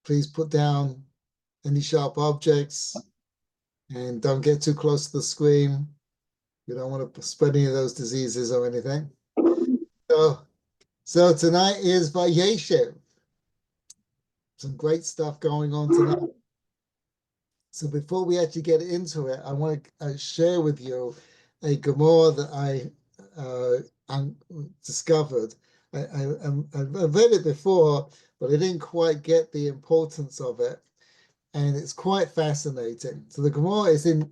Please put down any sharp objects and don't get too close to the screen. We don't want to spread any of those diseases or anything. So tonight is VeYeshev. Some great stuff going on tonight. So before we actually get into it, I want to share with you a Gemara that I discovered. I've read it before, but I didn't quite get the importance of it, and it's quite fascinating. So the Gemara is in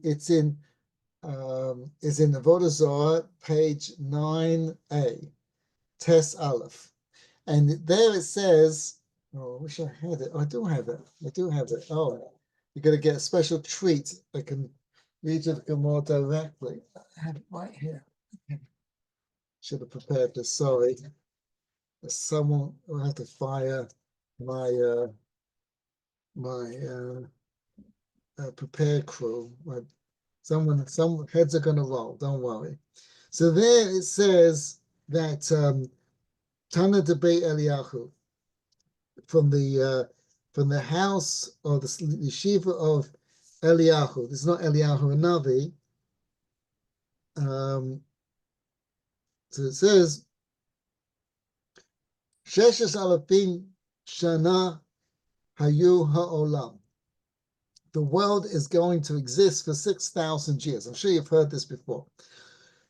Avodah Zarah, page 9a, Tes Aleph, and there it says, "Oh, I wish I had it. I do have it. I do have it. Oh." You're going to get a special treat. I can read you the Gemara directly. I have it right here. Should have prepared this. Sorry. Someone will have to fire my prepared crew. Some heads are going to roll. Don't worry. So there it says that Tana Debei Eliyahu from the house or the yeshiva of Eliyahu. This is not Eliyahu Navi. So it says, Sheshes Alafim Shana Hayu Ha'olam. The world is going to exist for 6,000 years. I'm sure you've heard this before.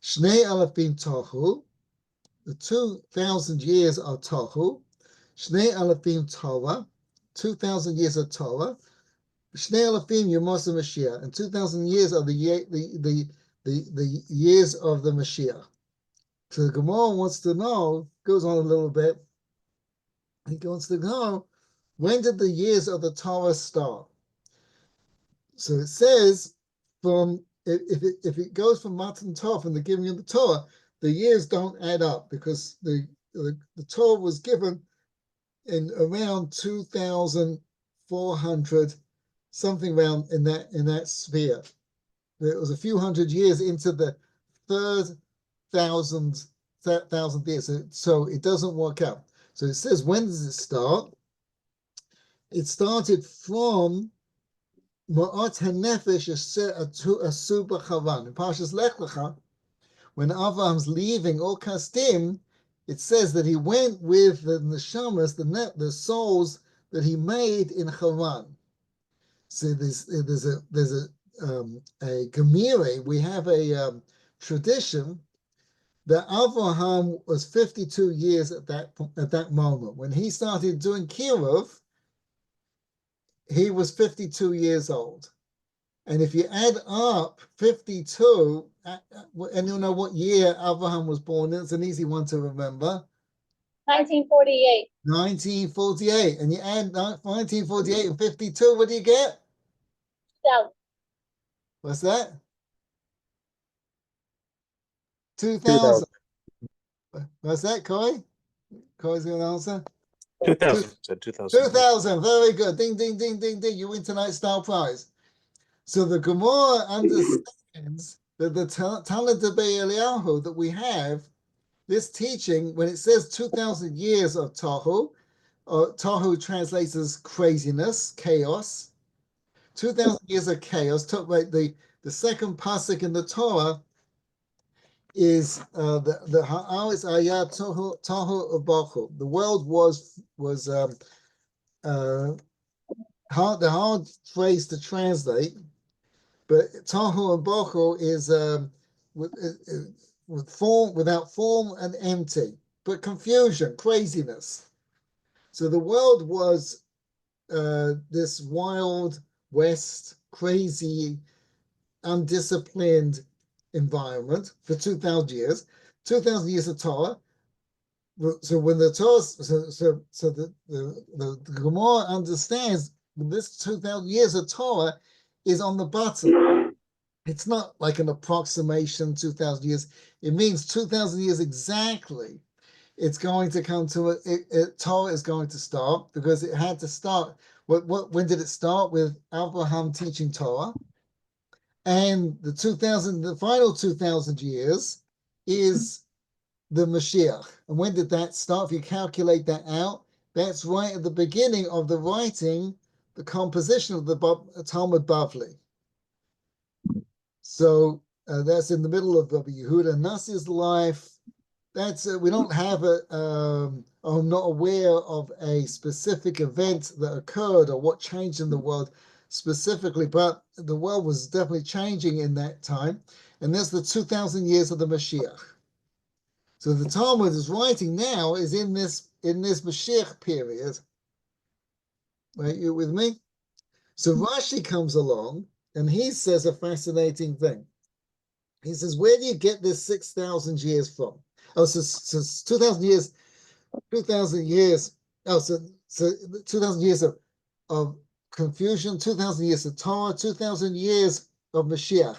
Shnei Alafim Tohu. The 2,000 years are Tohu. Shnei Alafim Torah. 2,000 years of Torah. Shnei Alafim Yemos Mashiach, and 2,000 years are the years of the Mashiach. So the Gemara wants to know, goes on a little bit. He wants to know, when did the years of the Torah start? So it says, if it goes from Matan Torah, from the giving of the Torah, the years don't add up because the Torah was given in around 2,400, something around in that sphere. It was a few hundred years into the third thousand years, so it doesn't work out. So it says, when does it start? It started from Ma'at HaNefesh Asuba Chavan. In Parshas Lech Lecha, when Abraham's leaving Or Kasdim, it says that he went with the neshamas, the souls that he made in Haran. So there's a Gemiri. We have a tradition that Abraham was 52 years at that moment. When he started doing Kiruv, he was 52 years old. And if you add up 52, and you know what year Abraham was born in, it's an easy one to remember. 1948. 1948. And you add 1948 and 52, what do you get? 2000. What's that? 2000. What's that, Corey? Corey's going to answer? 2000. 2000. Very good. Ding, ding, ding, ding, ding. You win tonight's Star Prize. So the Gemara understands that the Talmud Debei Eliyahu that we have, this teaching, when it says 2,000 years of Tohu, Tohu translates as craziness, chaos. 2,000 years of chaos. The second pasuk in the Torah is the Haaretz Ayah Tohu U'Bochu. The world was the hard phrase to translate, but Tohu and Bochu is with form, without form, and empty, but confusion, craziness. So the world was this wild west, crazy, undisciplined environment for 2,000 years. 2,000 years of Torah. So when the Torah, so the Gemara understands this 2,000 years of Torah is on the button. It's not like an approximation, 2,000 years. It means 2,000 years exactly. It's going to come to Torah is going to start because it had to start. When did it start? With Abraham teaching Torah, and the final 2,000 years is the Mashiach. And when did that start? If you calculate that out, That's right at the beginning of the writing, the composition of the Talmud Bavli. So that's in the middle of Rabbi Yehuda Nassi's life. That's we don't have I'm not aware of a specific event that occurred or what changed in the world specifically, but the world was definitely changing in that time, and that's the 2,000 years of the Mashiach. So the Talmud is writing now is in this Mashiach period. Right, you with me? So Rashi comes along and he says a fascinating thing. He says, where do you get this 6,000 years from? Oh, so 2,000 years, 2,000 years. Oh, so 2,000 years of confusion, 2,000 years of Torah, 2,000 years of Mashiach.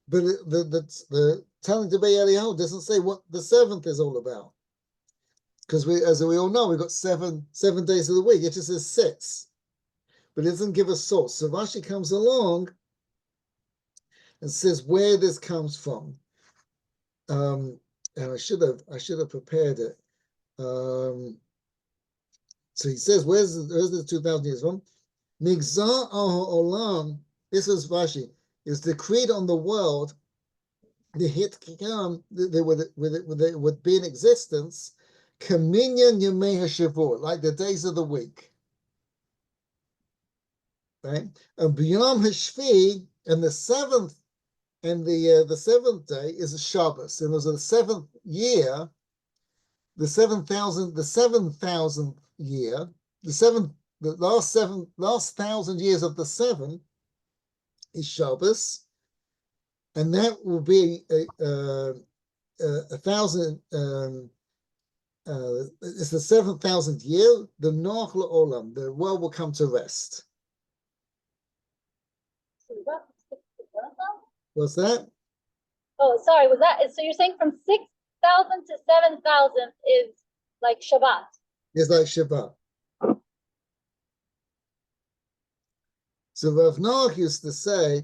But the telling to Eliyahu doesn't say what the seventh is all about. Because as we all know, we've got seven days of the week. It just says 6. But it doesn't give a source. So Rashi comes along and says where this comes from. And I should have prepared it. So he says, where's the 2,000 years from? Migzar olam. This is Rashi. Is decreed on the world. The hit kikam. They would be in existence. Kaminyan yemei hashavur, like the days of the week. Right? And b'yom hashvi, and the seventh. And the seventh day is a Shabbos, and it was the seventh year, the 7,000th year, the last 1,000 years of the 7 is Shabbos, and that will be a thousand. It's the 7,000th year. The Noach Olam, the world will come to rest. What's that? Oh, sorry. Was that? So you're saying from 6,000 to 7,000 is like Shabbat? It's like Shabbat. So Rav Noach used to say,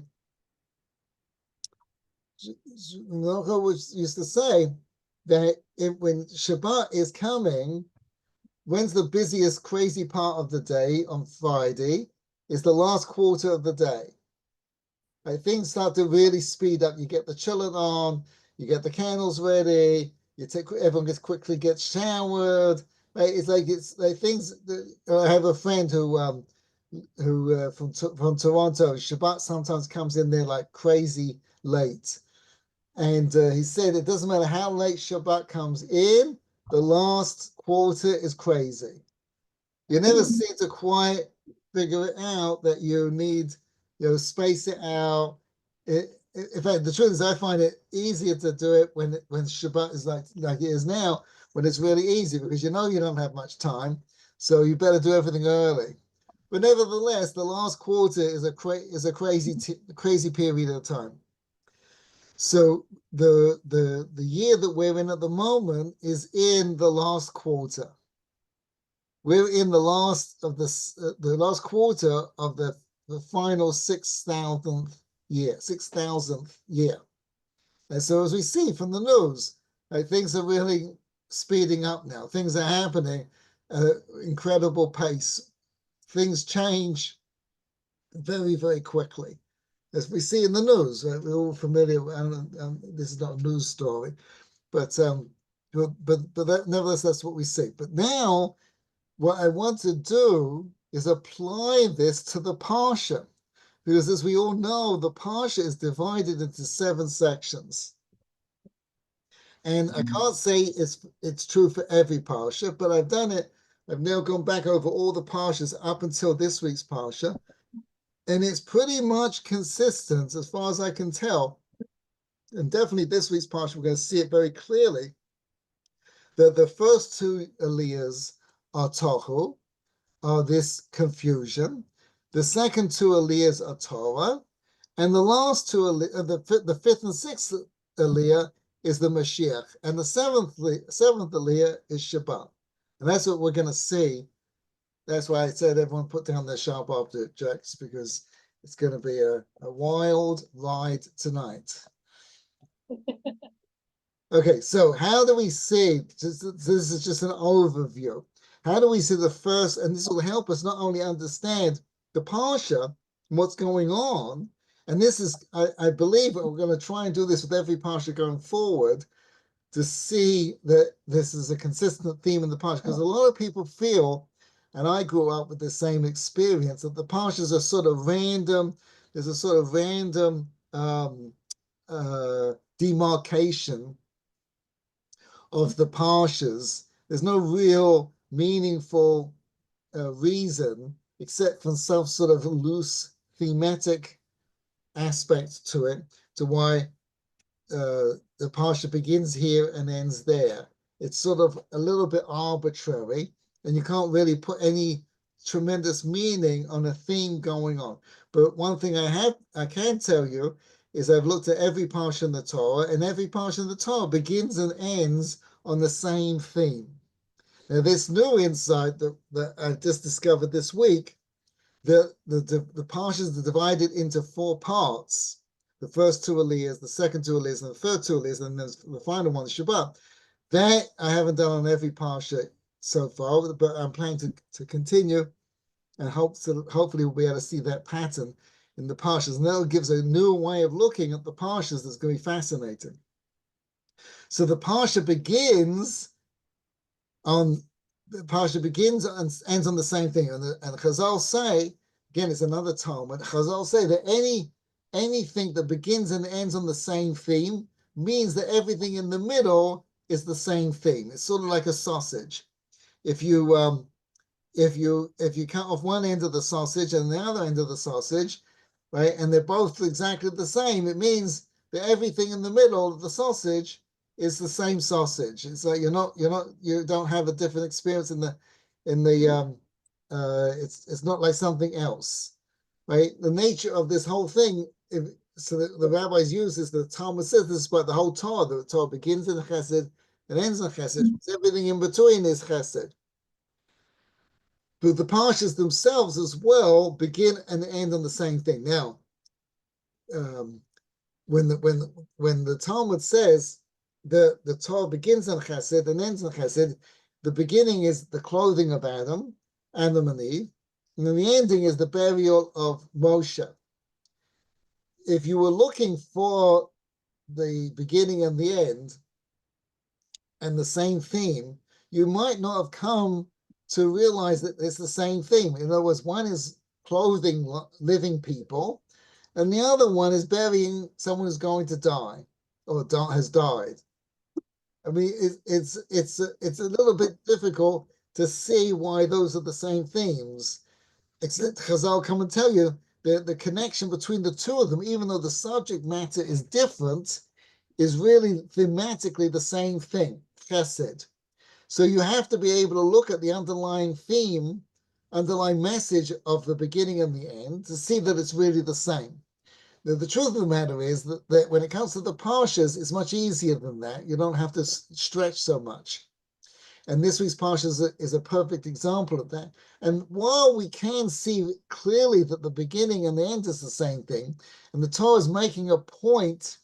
that when Shabbat is coming, when's the busiest, crazy part of the day on Friday? Is the last quarter of the day. Like things start to really speed up. You get the children on, you get the candles ready, everyone gets showered. Right? It's like things. I have a friend who from Toronto. Shabbat sometimes comes in there like crazy late. And he said it doesn't matter how late Shabbat comes in, the last quarter is crazy. You never seem to quite figure it out that you need, space it out. In fact, the truth is, I find it easier to do it when Shabbat is like it is now, when it's really easy because you don't have much time, so you better do everything early. But nevertheless, the last quarter is a crazy period of time. So the year that we're in at the moment is in the last quarter. We're in the last quarter of the final 6,000th year. And so as we see from the news, things are really speeding up now. Things are happening at an incredible pace. Things change very, very quickly. As we see in the news, right? We're all familiar. This is not a news story, but nevertheless, that's what we see. But now, what I want to do is apply this to the Parsha, because as we all know, the Parsha is divided into 7 sections. And I can't say it's true for every Parsha, but I've done it. I've now gone back over all the Parshas up until this week's Parsha. And it's pretty much consistent as far as I can tell. And definitely this week's Parsha, we're going to see it very clearly, that the first 2 aliyahs are tohu, are this confusion. The second 2 aliyahs are Torah. And the last 2, the 5th and 6th aliyah is the Mashiach. And the 7th aliyah is Shabbat. And that's what we're going to see. That's why I said everyone put down their sharp objects, because it's going to be a wild ride tonight. Okay, so how do we see? This is just an overview. How do we see the first? And this will help us not only understand the Parsha and what's going on, and this is, I believe, we're going to try and do this with every Parsha going forward, to see that this is a consistent theme in the Parsha, because a lot of people feel, and I grew up with the same experience, that the Parshas are sort of random. There's a sort of random demarcation of the Parshas. There's no real meaningful reason, except for some sort of loose thematic aspect to it, to why the Parsha begins here and ends there. It's sort of a little bit arbitrary, and you can't really put any tremendous meaning on a theme going on. But one thing I can tell you is I've looked at every Parsha in the Torah, and every Parsha in the Torah begins and ends on the same theme. Now, this new insight that I just discovered this week, the Parshas are divided into 4 parts. The first 2 aliyahs, the second 2 aliyahs, and the third 2 aliyahs, and then the final one, Shabbat. That I haven't done on every Parsha so far, but I'm planning to continue, and hopefully we'll be able to see that pattern in the Parshas. And that gives a new way of looking at the Parshas that's going to be fascinating. So the Parsha begins and ends on the same thing. And Chazal say, again, it's another Talmud, Chazal say that anything that begins and ends on the same theme means that everything in the middle is the same theme. It's sort of like a sausage. If you cut off one end of the sausage and the other end of the sausage, right, and they're both exactly the same, it means that everything in the middle of the sausage is the same sausage. It's like you don't have a different experience it's not like something else, right? The nature of this whole thing, so the rabbis use this, the Talmud says this about the whole Torah. The Torah begins in Chesed and ends in Chesed. Everything in between is Chesed. But the Parshas themselves as well begin and end on the same thing. Now, when the Talmud says the Torah begins on Chesed and ends on Chesed, the beginning is the clothing of Adam and Eve, and then the ending is the burial of Moshe. If you were looking for the beginning and the end and the same theme, you might not have come to realize that it's the same theme. In other words, one is clothing living people, and the other one is burying someone who's going to die or has died. I mean, it's a little bit difficult to see why those are the same themes. Except Chazal come and tell you the connection between the two of them, even though the subject matter is different, is really thematically the same thing, chesed. So you have to be able to look at the underlying theme, underlying message of the beginning and the end to see that it's really the same. Now, the truth of the matter is that when it comes to the Parshas, it's much easier than that. You don't have to stretch so much. And this week's Parsha is a perfect example of that. And while we can see clearly that the beginning and the end is the same thing, and the Torah is making a point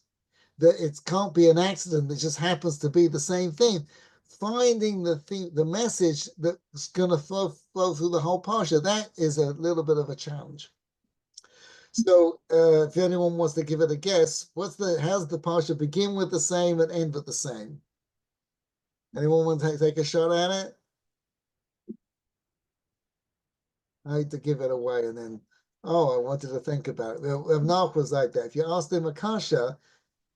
that it can't be an accident, it just happens to be the same thing, finding the message that's going to flow through the whole Parsha, that is a little bit of a challenge. So if anyone wants to give it a guess, how's the Parsha begin with the same and end with the same? Anyone want to take a shot at it? I hate to give it away and then, I wanted to think about it. Rav was like that. If you asked him a kasha,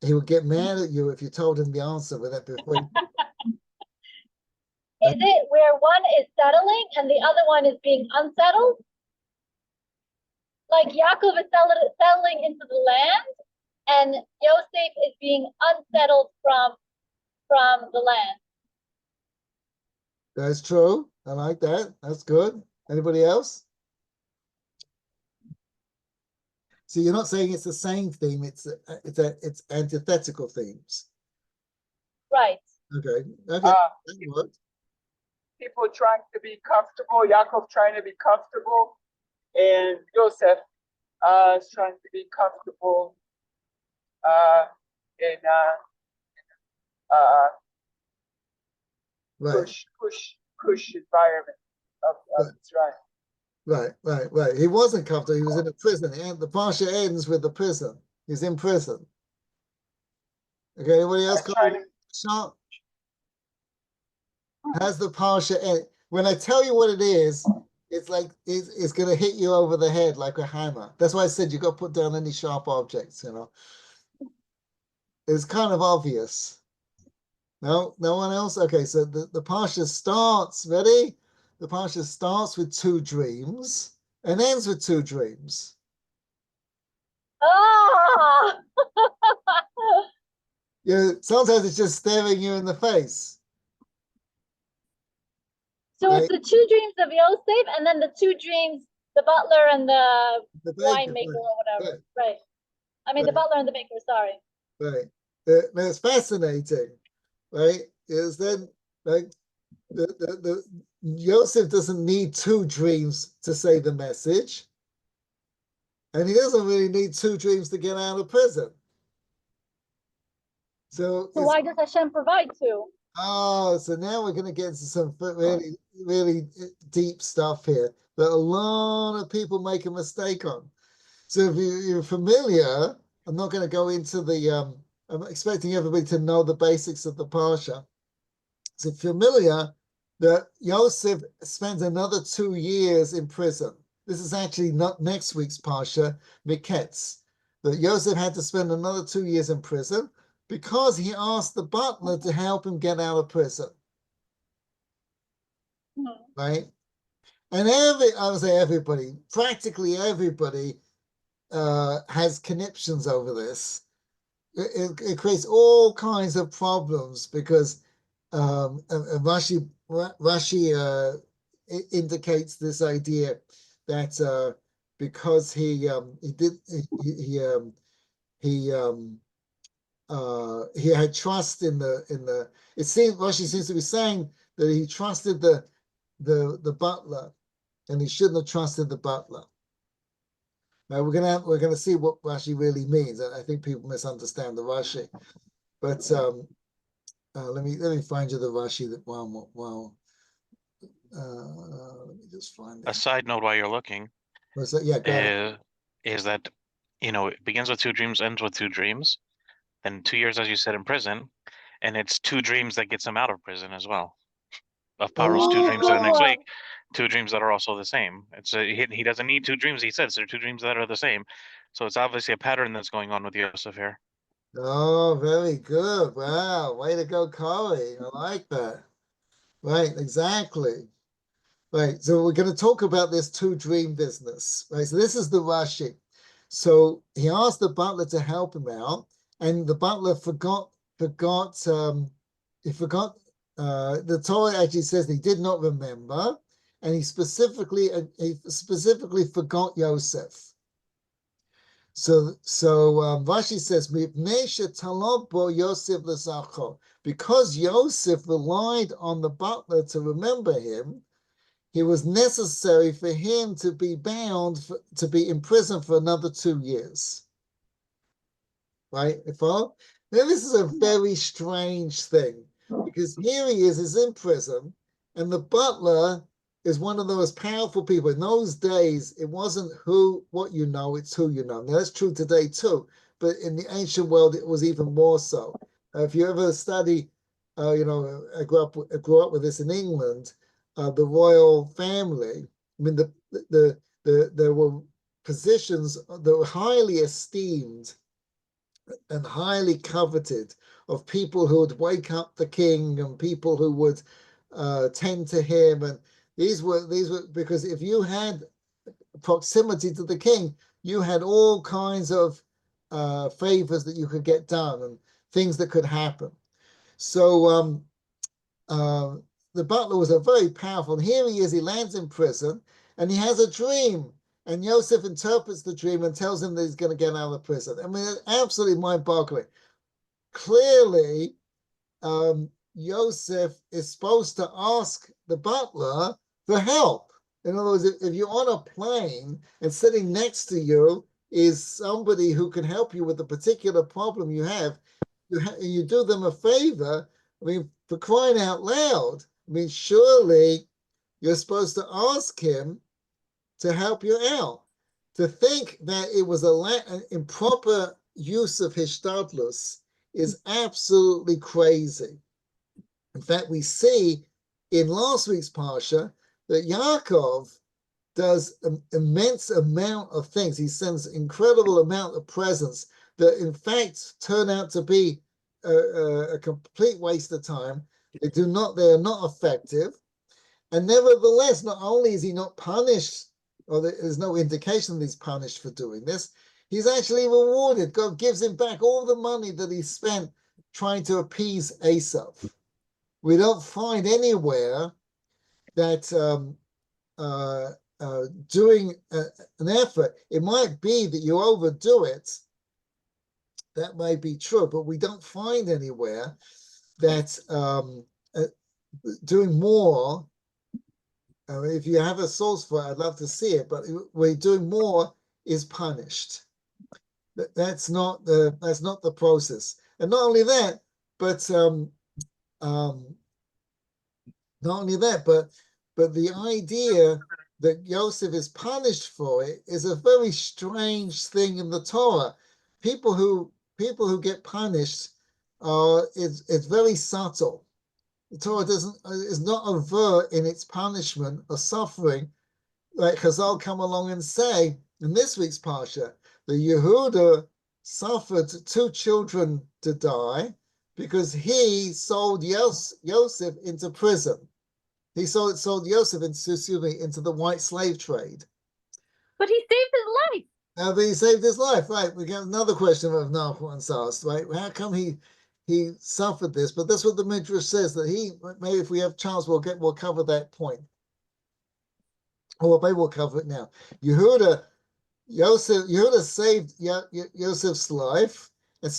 he would get mad at you if you told him the answer with that before. Is it where one is settling and the other one is being unsettled? Like Yaakov is settling into the land, and Yosef is being unsettled from the land. That's true. I like that. That's good. Anybody else? So you're not saying it's the same theme. It's antithetical themes. Right. Okay. That worked. People trying to be comfortable. Yaakov trying to be comfortable, and Yosef is trying to be comfortable Right. Cush cush environment of Mitzrayim. Right. He wasn't comfortable. He was in a prison. And the Parsha ends with the prison. He's in prison. Okay, anybody else? Has the Parsha end? When I tell you what it is, it's like it's going to hit you over the head like a hammer. That's why I said you got to put down any sharp objects, you know. It's kind of obvious. No one else? Okay, so the Parsha starts, ready? The Parsha starts with two dreams and ends with two dreams. Oh! Yeah, sometimes it's just staring you in the face. So right? it's the two dreams of Yosef and then the two dreams, the butler and the winemaker or whatever. Right. I mean, the butler and the baker, sorry. Right. Now it's fascinating, right? Is then, like, the Yosef doesn't need two dreams to say the message. And he doesn't really need two dreams to get out of prison. So why does Hashem provide two? Oh, so now we're going to get into some really, really deep stuff here that a lot of people make a mistake on. So if you're familiar, I'm not going to go into the, I'm expecting everybody to know the basics of the Parsha. So familiar that Yosef spends another 2 years in prison. This is actually not next week's Parsha, Miketz. That Yosef had to spend another 2 years in prison because he asked the butler to help him get out of prison. Right? And I would say everybody, practically everybody has conniptions over this. It creates all kinds of problems because Rashi indicates this idea that because he had trust in the it seems Rashi seems to be saying that he trusted the butler and he shouldn't have trusted the butler. Now we're gonna see what Rashi really means. I think people misunderstand the Rashi, but let me find you the Rashi that let me just find it. A side note while you're looking, Yeah, go ahead. Is that, it begins with two dreams, ends with two dreams, then 2 years, as you said, in prison, and it's two dreams that gets him out of prison as well. Of Paro's two dreams that are next week, two dreams that are also the same. It's he doesn't need two dreams. He says there are two dreams that are the same, so it's obviously a pattern that's going on with Yosef here. Oh, very good. Wow, way to go, Corey. I like that. Right, exactly. Right, so we're going to talk about this two dream business. Right, so this is the Rashi. So he asked the butler to help him out, and the butler forgot. The Torah actually says he did not remember, and he specifically forgot Yosef. So Rashi says, because Yosef relied on the butler to remember him, it was necessary for him to be bound, to be in prison for another 2 years. Right? Now this is a very strange thing, because here he is in prison, and the butler is one of the most powerful people. In those days, it wasn't what you know, it's who you know. Now, that's true today too, but in the ancient world, it was even more so. If you ever study, I grew up with this in England, the royal family, I mean, there were positions that were highly esteemed and highly coveted of people who would wake up the king and people who would tend to him, and these were because if you had proximity to the king, you had all kinds of favors that you could get done and things that could happen. So the butler was a very powerful, and here he is, he lands in prison and he has a dream, and Yosef interprets the dream and tells him that he's going to get out of prison. I mean, it's absolutely mind-boggling. Clearly, Yosef is supposed to ask the butler for help. In other words, if you're on a plane and sitting next to you is somebody who can help you with a particular problem you have, you do them a favor. I mean, for crying out loud, I mean, surely you're supposed to ask him to help you out. To think that it was an improper use of hishtadlus is absolutely crazy. In fact, we see in last week's Parsha that Yaakov does an immense amount of things. He sends incredible amount of presents that in fact turn out to be a complete waste of time. They are not effective. And nevertheless, not only is he not punished, or there's no indication that he's punished for doing this, he's actually rewarded. God gives him back all the money that he spent trying to appease Esav. We don't find anywhere that doing an effort, it might be that you overdo it. That may be true, but we don't find anywhere that doing more. If you have a source for it, I'd love to see it, but where doing more is punished. That's not the process. And not only that, but the idea that Yosef is punished for it is a very strange thing in the Torah. People who get punished, it's very subtle. The Torah is not overt in its punishment or suffering. Like Chazal come along and say in this week's Parsha, the Yehuda suffered 2 children to die because he sold Yosef into prison. He sold Yosef into the white slave trade. But he saved his life. But he saved his life, right? We got another question of Nach once asked, right? How come he suffered this? But that's what the Midrash says, that maybe if we have chance, we'll cover that point. Or maybe we'll cover it now. Yehuda saved Yosef's life and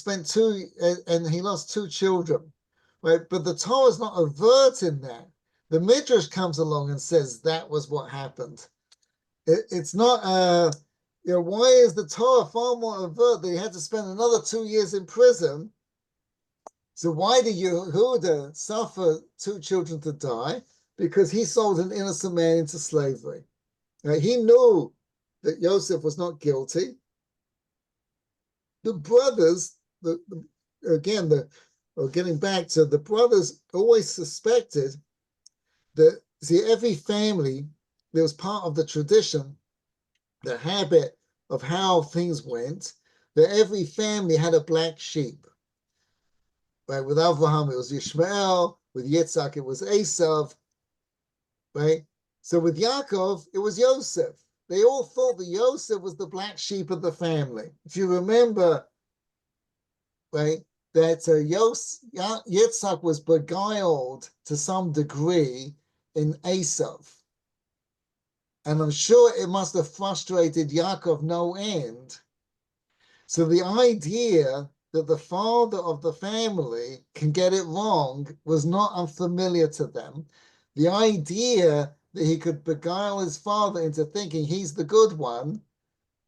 and he lost 2 children, right? But the Torah is not overt in that. The Midrash comes along and says that was what happened. It's not, why is the Torah far more overt that he had to spend another 2 years in prison? So why did Yehuda suffer 2 children to die? Because he sold an innocent man into slavery. Right? He knew that Yosef was not guilty. The brothers, getting back to the brothers, always suspected that, every family, there was part of the tradition, the habit of how things went, that every family had a black sheep. Right? With Avraham, it was Yishmael. With Yitzhak, it was Esav. Right? So with Yaakov, it was Yosef. They all thought that Yosef was the black sheep of the family. If you remember, right, that Yitzhak was beguiled to some degree in Esav. And I'm sure it must have frustrated Yaakov no end. So the idea that the father of the family can get it wrong was not unfamiliar to them. The idea that he could beguile his father into thinking he's the good one,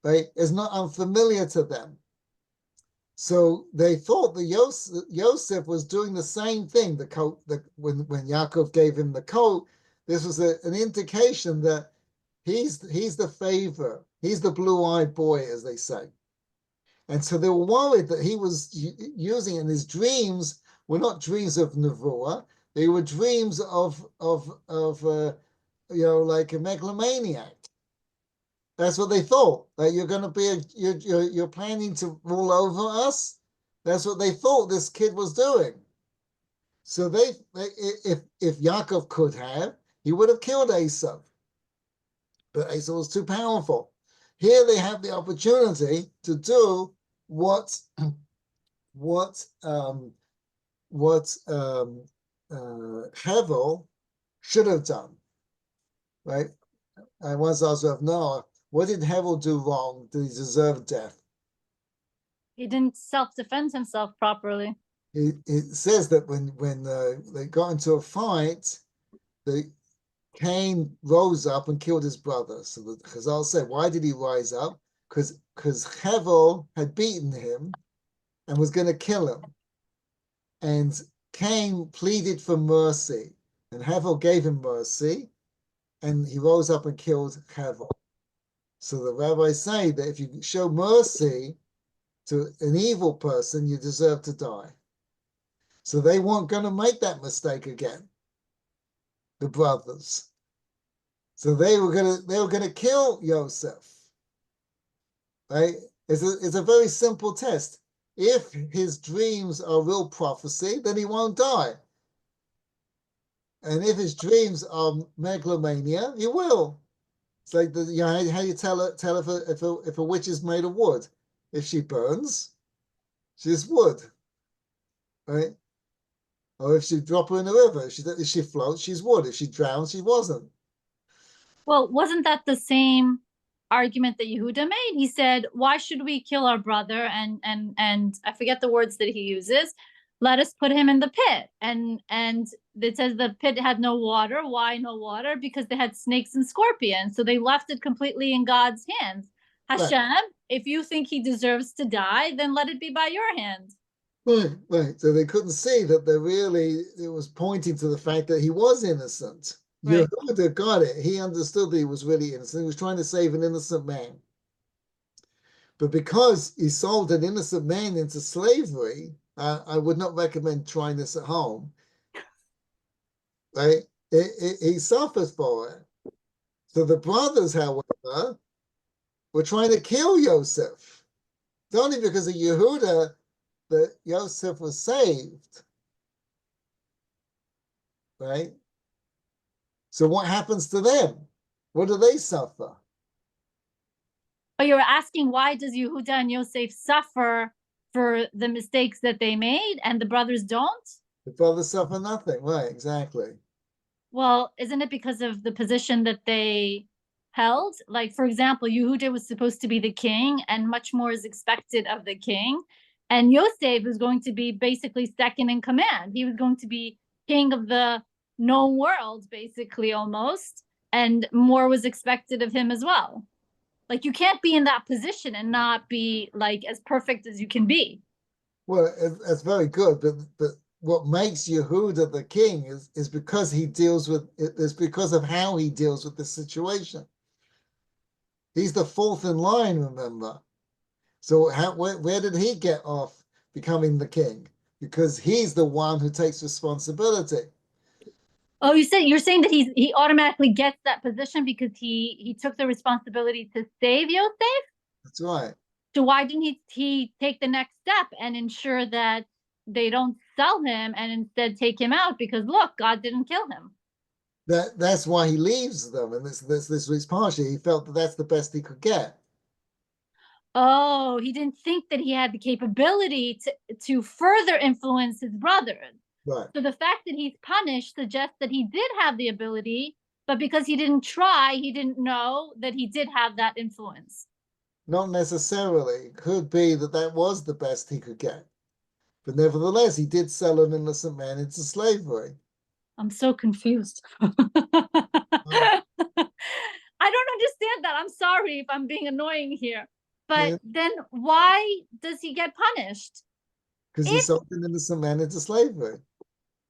right, is not unfamiliar to them. So they thought that Yosef was doing the same thing. The coat, when Yaakov gave him the coat, this was an indication that he's the favor. He's the blue-eyed boy, as they say. And so they were worried that he was using, in his dreams were not dreams of Nevuah. They were dreams of like a megalomaniac. That's what they thought. That you're going to be you're planning to rule over us. That's what they thought this kid was doing. So if Yaakov could have, he would have killed Esav. But Esav was too powerful. Here they have the opportunity to do what Hevel should have done, right? I once asked Rav Noah, what did Hevel do wrong? Did he deserve death? He didn't self-defend himself properly. It says that when they got into a fight, Cain rose up and killed his brother. So the Chazal said, why did he rise up? Because Hevel had beaten him and was going to kill him. And Cain pleaded for mercy. And Hevel gave him mercy, and he rose up and killed Hevel. So the rabbis say that if you show mercy to an evil person, you deserve to die. So they weren't going to make that mistake again, the brothers. So they were gonna kill Yosef. Right? It's a very simple test. If his dreams are real prophecy, then he won't die. And if his dreams are megalomania, he will. It's like how you tell if a witch is made of wood. If she burns, she's wood, right? Or if she drop her in the river, if she floats, she's wood. If she drowns, she wasn't. Well, wasn't that the same argument that Yehuda made? He said, "Why should we kill our brother?" And I forget the words that he uses. Let us put him in the pit. And it says the pit had no water. Why no water? Because they had snakes and scorpions. So they left it completely in God's hands. Hashem, right. If you think he deserves to die, then let it be by your hand. Right. So they couldn't see that it was pointing to the fact that he was innocent. Right. Yehuda got it. He understood that he was really innocent. He was trying to save an innocent man. But because he sold an innocent man into slavery, I would not recommend trying this at home. Right? He suffers for it. So the brothers, however, were trying to kill Yosef. It's only because of Yehuda that Yosef was saved. Right? So what happens to them? What do they suffer? Oh, you're asking why does Yehuda and Yosef suffer for the mistakes that they made and the brothers don't? The brothers suffer nothing. Right, exactly. Well, isn't it because of the position that they held? Like, for example, Yehuda was supposed to be the king and much more is expected of the king. And Yosef was going to be basically second in command. He was going to be king of the known world, basically, almost. And more was expected of him as well. Like, you can't be in that position and not be like as perfect as you can be. Well, it's very good, but what makes Yehuda the king is because he deals with it. Is because of how he deals with the situation. He's the fourth in line, remember. So where did he get off becoming the king? Because he's the one who takes responsibility. Oh, you're saying that he automatically gets that position because he took the responsibility to save Yosef? That's right. So why didn't he take the next step and ensure that they don't sell him and instead take him out? Because look, God didn't kill him. That's why he leaves them, and this week's Parsha. He felt that that's the best he could get. Oh, he didn't think that he had the capability to further influence his brothers. Right. So the fact that he's punished suggests that he did have the ability, but because he didn't try, he didn't know that he did have that influence. Not necessarily. It could be that was the best he could get. But nevertheless, he did sell an innocent man into slavery. I'm so confused. I don't understand that. I'm sorry if I'm being annoying here. But then why does he get punished? Because he sold an innocent man into slavery.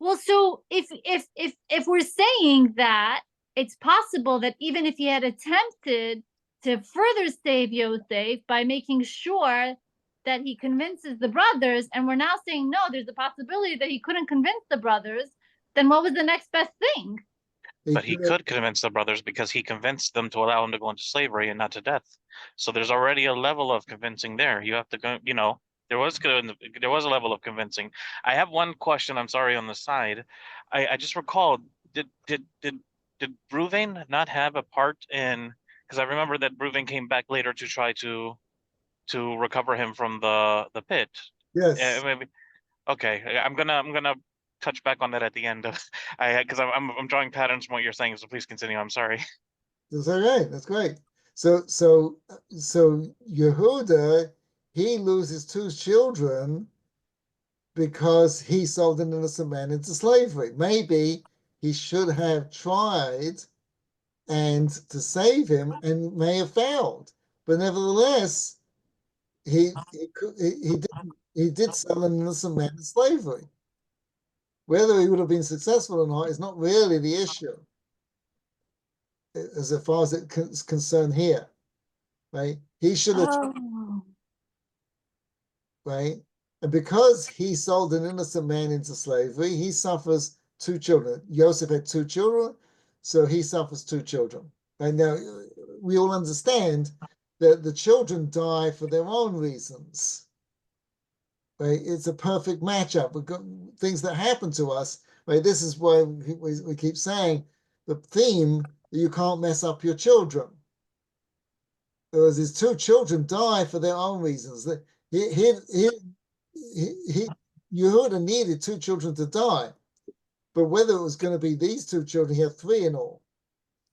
Well, so if we're saying that it's possible that even if he had attempted to further save Yosef by making sure that he convinces the brothers, and we're now saying no, there's a possibility that he couldn't convince the brothers, then what was the next best thing? But he could convince the brothers because he convinced them to allow him to go into slavery and not to death. So there's already a level of convincing there. You have to go, there was a level of convincing. I have one question. I'm sorry, on the side. I just recalled, did Reuven not have a part in? Because I remember that Reuven came back later to try to recover him from the pit. Yes. Maybe. Okay, I'm gonna touch back on that at the end of because I'm drawing patterns from what you're saying. So please continue. I'm sorry. That's all right. That's great. So Yehuda, he loses two children because he sold an innocent man into slavery. Maybe he should have tried and to save him and may have failed. But nevertheless, he did sell an innocent man in slavery. Whether he would have been successful or not is not really the issue, as far as it's concerned here, right? He should have, Oh. right? And because he sold an innocent man into slavery, he suffers 2 children. Joseph had 2 children, so he suffers 2 children. And now we all understand that the children die for their own reasons. Right? It's a perfect matchup. Things that happen to us, right? This is why we keep saying the theme that you can't mess up your children. Whereas his 2 children die for their own reasons. Yehuda needed 2 children to die, but whether it was going to be these 2 children, he had 3 in all.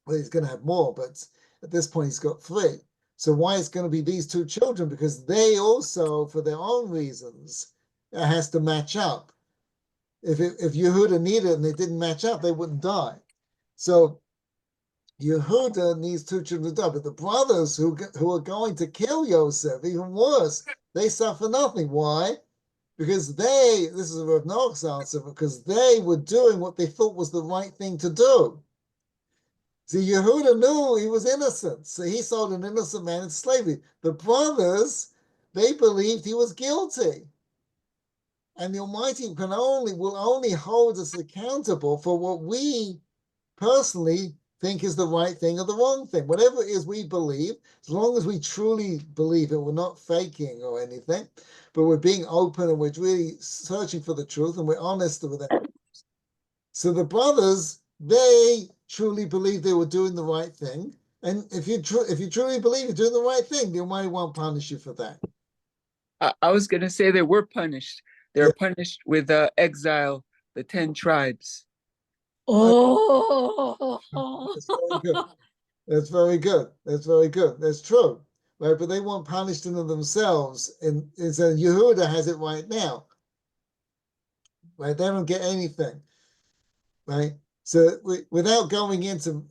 Well, he's going to have more, but at this point he's got 3. So why it's going to be these 2 children? Because they also, for their own reasons, it has to match up. If Yehuda needed it and they didn't match up, they wouldn't die. So Yehuda needs 2 children to die, but the brothers who are going to kill Yosef, even worse, they suffer nothing. Why? Because this is Rav Noach's answer, because they were doing what they thought was the right thing to do. See, Yehuda knew he was innocent, so he sold an innocent man into slavery. The brothers, they believed he was guilty. And the Almighty will only hold us accountable for what we personally think is the right thing or the wrong thing. Whatever it is we believe, as long as we truly believe it, we're not faking or anything, but we're being open and we're really searching for the truth and we're honest with it. So the brothers, they truly believe they were doing the right thing. And if you truly believe you're doing the right thing, the Almighty won't punish you for that. I was going to say they were punished. They're punished with exile, the 10 tribes. Oh. That's very good. That's very good. That's very good. That's true. Right? But they weren't punished in themselves. And so Yehuda has it right now. Right? They don't get anything. Right? So without going into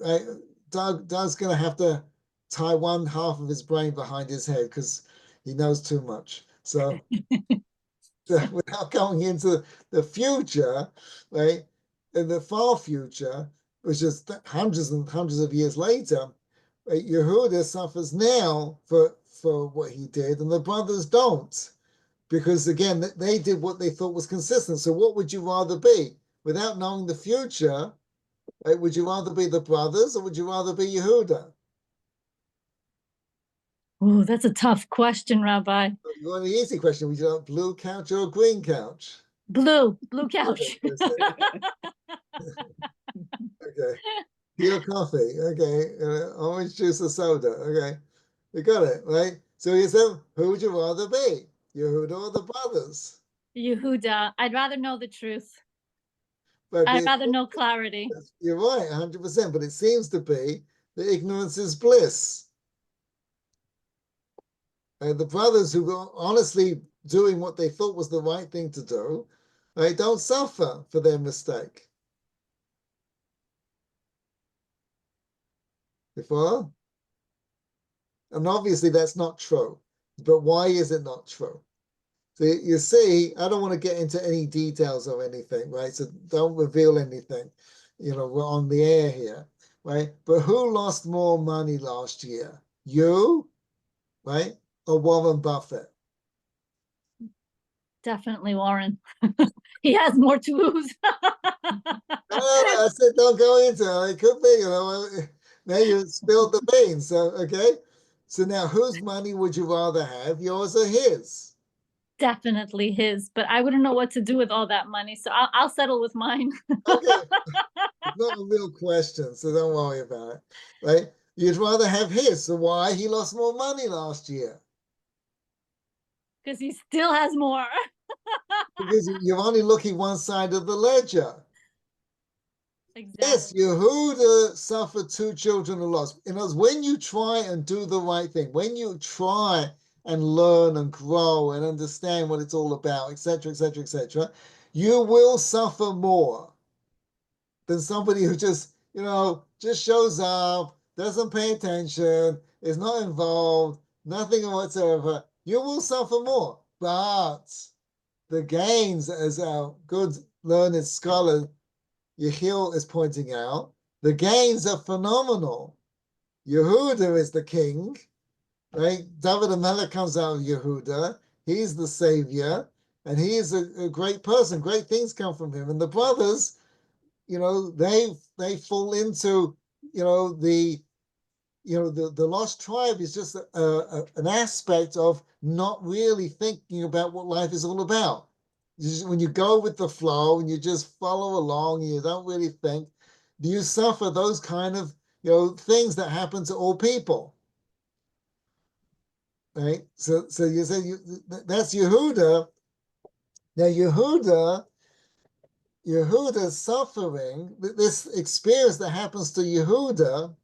Doug's going to have to tie one half of his brain behind his head because he knows too much. So without going into the future, right? In the far future, which is hundreds and hundreds of years later, right, Yehuda suffers now for what he did, and the brothers don't. Because again, they did what they thought was consistent. So what would you rather be? Without knowing the future, right, would you rather be the brothers or would you rather be Yehuda? Oh, that's a tough question, Rabbi. You want an easy question. Would you like blue couch or a green couch? Blue couch. Okay. Tea or coffee? Okay. Orange juice or soda? Okay. We got it, right? So you said, who would you rather be? Yehuda or the brothers? Yehuda. I'd rather know the truth. Right, I'd rather know clarity. you're right, 100%, but it seems to be that ignorance is bliss. The brothers who were honestly doing what they thought was the right thing to do, right, don't suffer for their mistake. You follow? And obviously that's not true. But why is it not true? So you see, I don't want to get into any details or anything, right? So don't reveal anything. You know, we're on the air here, right? But who lost more money last year? You, right? Or Warren Buffett? Definitely Warren. He has more to lose. I said don't go into it. It could be, you know. Now you spilled the beans. So okay. So now whose money would you rather have? Yours or his? Definitely his, but I wouldn't know what to do with all that money, so I'll settle with mine. Okay. It's not a real question, so don't worry about it. Right? You'd rather have his. So why? He lost more money last year. Because he still has more. Because you're only looking one side of the ledger. Exactly. Yes, Yehuda suffered 2 children who lost. In other words, when you try and do the right thing, when you try and learn and grow and understand what it's all about, etc., etc., etc., you will suffer more than somebody who just, you know, just shows up, doesn't pay attention, is not involved, nothing whatsoever. You will suffer more. But the gains, as our good learned scholar Yehiel is pointing out, the gains are phenomenal. Yehuda is the king, right? David HaMelech comes out of Yehuda. He's the savior, and he is a great person. Great things come from him. And the brothers, they fall into, the lost tribe is just an aspect of not really thinking about what life is all about. When you go with the flow and you just follow along, and you don't really think, you suffer those kind of things that happen to all people, right? So you say that's Yehuda. Now Yehuda's suffering, this experience that happens to Yehuda,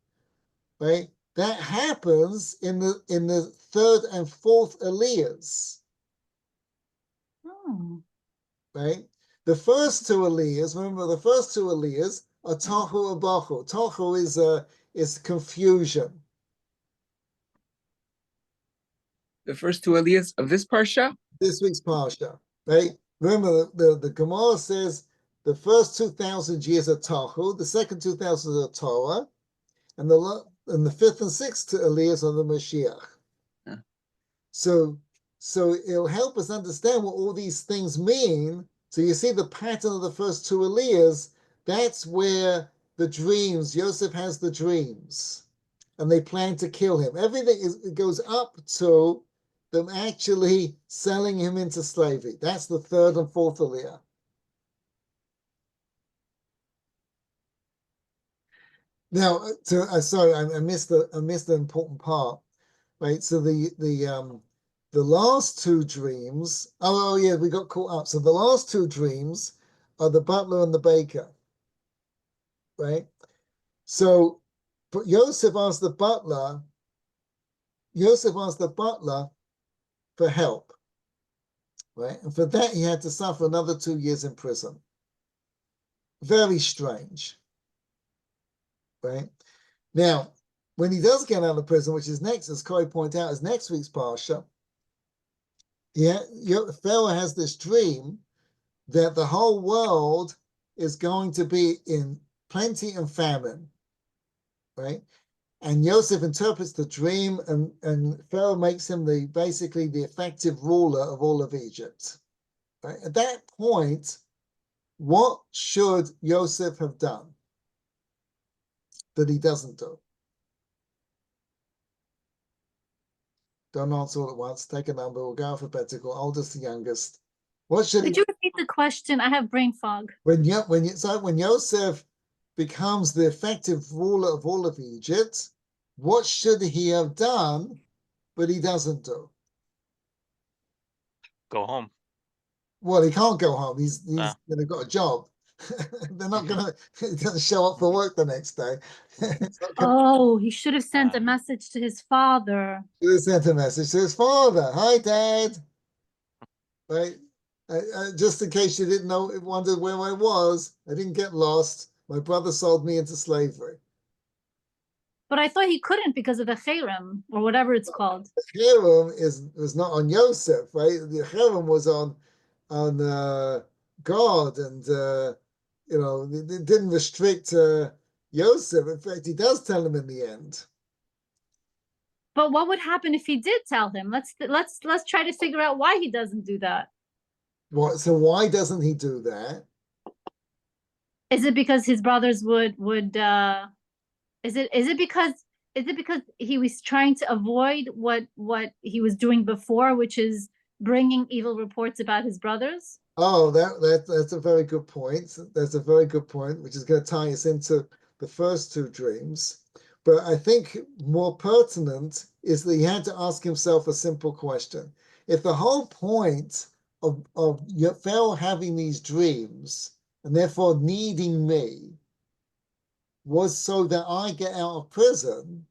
right? That happens in the third and fourth Aliyahs, right? The first two Aliyahs, remember the first two Aliyahs are Tohu and Bohu. Tohu is confusion. The first two aliyahs of this Parsha? This week's Parsha, right? Remember the Gemara says the first 2,000 years are Tohu, the second 2,000 are Torah, and the fifth and sixth Aliyahs are the Mashiach. Yeah. So it'll help us understand what all these things mean. So you see the pattern of the first two Aliyahs, that's where the dreams, Yosef has the dreams, and they plan to kill him. Everything it goes up to them actually selling him into slavery. That's the third and fourth Aliyah. Now, sorry, I missed the important part, right? So the last two dreams. Oh yeah, we got caught up. So the last two dreams are the butler and the baker, right? So, but Yosef asked the butler for help, right? And for that he had to suffer another 2 years in prison. Very strange. Right? Now, when he does get out of prison, which is next, as Corey pointed out, is next week's Parsha, Pharaoh has this dream that the whole world is going to be in plenty and famine, right? And Yosef interprets the dream, and Pharaoh makes him basically the effective ruler of all of Egypt. Right? At that point, what should Yosef have done that he doesn't do? Don't answer all at once. Take a number. We'll go alphabetical, oldest to youngest. What should Could you repeat the question? I have brain fog. when Yosef becomes the effective ruler of all of Egypt, what should he have done, but he doesn't do? Go home. Well, he can't go home. He's Ah. gonna got a job. They're not gonna show up for work the next day. Oh, he should have sent a message to his father. He sent a message to his father. Hi, Dad. Right? Just in case you didn't know, wondered where I was, I didn't get lost. My brother sold me into slavery. But I thought he couldn't because of the cherem or whatever it's called. The cherem was not on Yosef, right? The cherem was on God, and it didn't restrict Yosef. In fact, he does tell him in the end. But what would happen if he did tell him? Let's try to figure out why he doesn't do that. What? So why doesn't he do that? Is it because his brothers would is it because he was trying to avoid what he was doing before, which is bringing evil reports about his brothers? Oh, that's a very good point. That's a very good point, which is going to tie us into the first two dreams. But I think more pertinent is that he had to ask himself a simple question. If the whole point of Pharaoh having these dreams and therefore needing me was so that I get out of prison,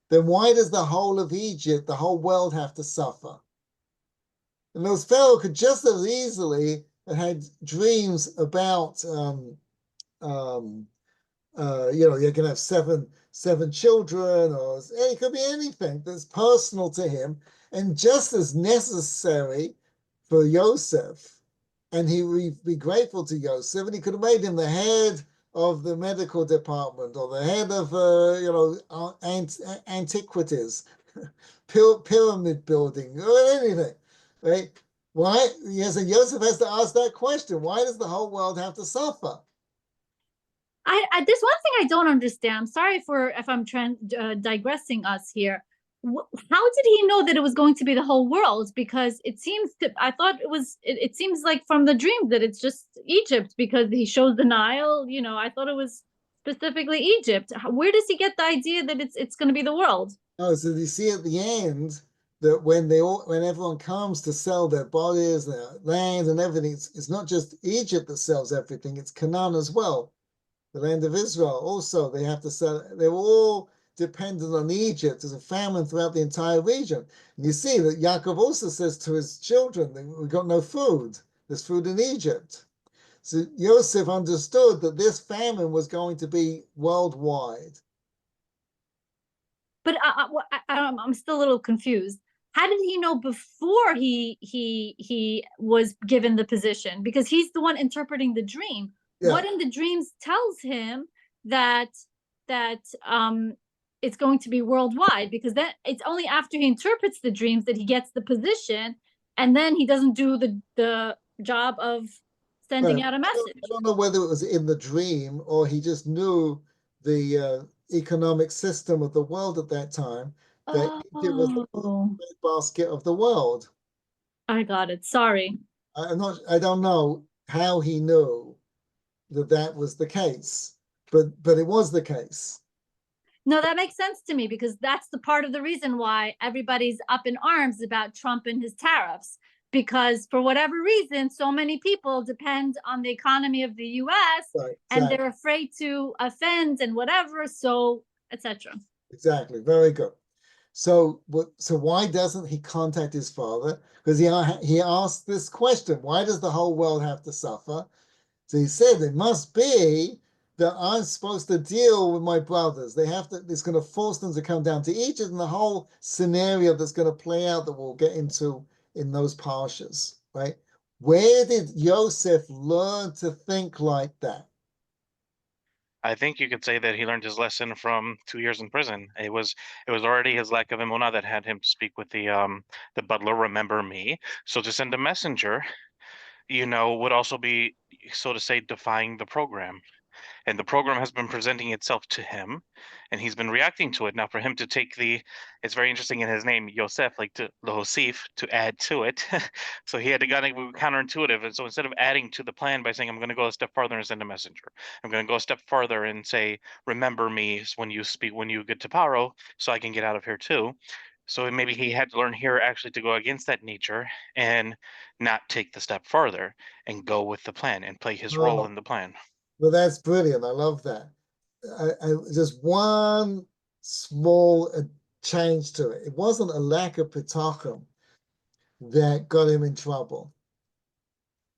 then why does the whole of Egypt, the whole world, have to suffer? And those Pharaoh could just as easily have had dreams about, you can have seven children, or it could be anything that's personal to him, and just as necessary for Yosef and he would be grateful to Yosef, and he could have made him the head of the medical department or the head of antiquities, pyramid building, or anything, right? Why? Yes, and Yosef has to ask that question: why does the whole world have to suffer? There's one thing I don't understand. I'm sorry for if I'm digressing us here. How did he know that it was going to be the whole world? Because I thought it seems like from the dream that it's just Egypt because he shows the Nile. I thought it was specifically Egypt. Where does he get the idea that it's going to be the world? Oh, so you see at the end that when everyone comes to sell their bodies, their land, and everything, it's not just Egypt that sells everything; it's Canaan as well. The land of Israel also, they have to sell. They were all dependent on Egypt. There's a famine throughout the entire region. And you see that Yaakov also says to his children, "We got no food. There's food in Egypt." So Yosef understood that this famine was going to be worldwide. But I'm still a little confused. How did he know before he was given the position? Because he's the one interpreting the dream. Yeah. What in the dreams tells him that it's going to be worldwide? Because then it's only after he interprets the dreams that he gets the position, and then he doesn't do the job of sending out a message. I don't know whether it was in the dream or he just knew the economic system of the world at that time, that it was the basket of the world. I got it. Sorry. I don't know how he knew that was the case, but it was the case. No, that makes sense to me because that's the part of the reason why everybody's up in arms about Trump and his tariffs. Because for whatever reason, so many people depend on the economy of the US, right, exactly, and they're afraid to offend and whatever, so etc. Exactly. Very good. So why doesn't he contact his father? Because he asked this question: why does the whole world have to suffer? So he said it must be that I'm supposed to deal with my brothers. It's going to force them to come down to Egypt, and the whole scenario that's going to play out that we'll get into in those parshas, right? Where did Yosef learn to think like that? I think you could say that he learned his lesson from 2 years in prison. It was already his lack of emunah that had him speak with the butler, remember me. So to send a messenger, would also be, so to say, defying the program. And the program has been presenting itself to him, and he's been reacting to it. Now, for him to take it's very interesting in his name, Yosef, like to Lohosif, to add to it. So he had to go counterintuitive. And so instead of adding to the plan by saying, I'm going to go a step farther and send a messenger, I'm going to go a step farther and say, remember me when you get to Paro, so I can get out of here too. So maybe he had to learn here actually to go against that nature and not take the step farther and go with the plan and play his role in the plan. Well, that's brilliant. I love that. Just one small change to it. It wasn't a lack of pitachon that got him in trouble.